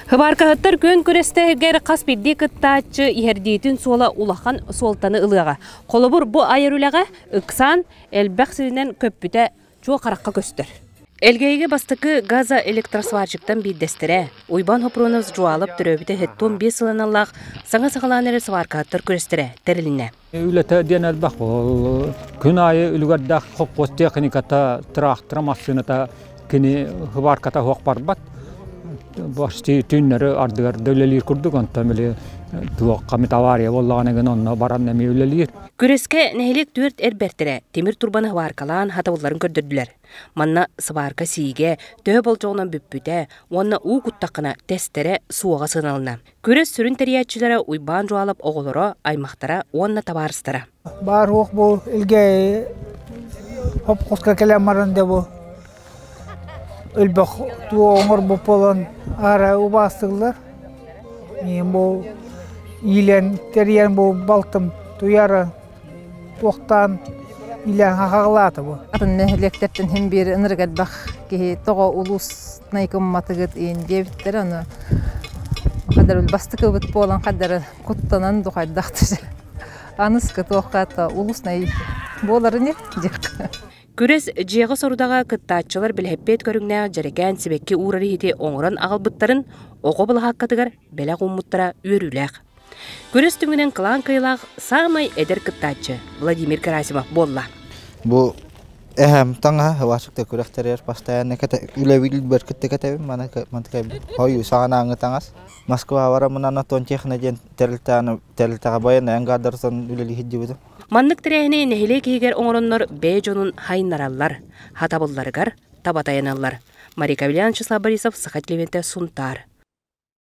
Хыбаркаһыттар көн көрестегер кас бидди кыттаачы иһердиитин суола улахан суолтаны ылыга. Колобур бу айырулага ыксан элбәксинен көппүтә жоо каракка көстөр. Элгейге бастыкы газа электросварчыктан биддестере. Уйбан хопронов жуалып төрөбүтө хеттон 5 сыланаллах саңа сагаланыры сваркаһыттар көрестере терилине. Үлете ден элбак күн айы үлгәрдә хоппос техниката трактор машината кини хыбарката хокпарбат. Башти түннәре ардыгар дәүләләр күрдүк антамеле туакка метавария боллаган онна баран неме үлелер. Күрескә нәһилек 4 эрбертере темир турбаны хваркалан хатавларын көрдөрдүләр. Манна сварка сиге төө болжогонан бүппүтә, онна уу куттакына тестере суога сыналына. Күрес сүрүн териячлары уйбан жуалып оголоро аймактара онна табарыстара. Бар ок бу илге хоп коска келемаран да бу. Ölbek tuğunur bu polon ara ubastırlar. Bu ilen teriyen bu baltım tuyara tohtan ilen haqağlatı bu. Atın nehlekterden hem bir ınırgat bak ki toğa ulus naykım matıgıt in debitler onu kadar bastıkı bit polon kadar kuttanan duqaydaqtı. Anıskı toqata ulus nay boları ne diyek. Күрес жиғы сорудага кыттаатчылар билһеппет көрүңнә жарекән сибекки уурары хити оңорон агалбыттарын ого былахаккатыгар беле гуммуттара үрүләк. Күрес түңүнен кылан кыйлак самай эдер кыттаатчы Владимир Карасимов болла. Бу эһәм таңа хавашыкта күрәхтәрәр постоянно ката үләвил бер китте мантка хою сагана таңас. Москва вара мунана тон технаден терилтага баян аңгадарсан үлели хиҗибү. Маннык тирәһине нәһиле кигер оңороннор бәҗонун хайнараллар, хатабылларгар табатаяналлар. Марика Вильянчеслав Борисов, Сахат Левенте, Сунтар.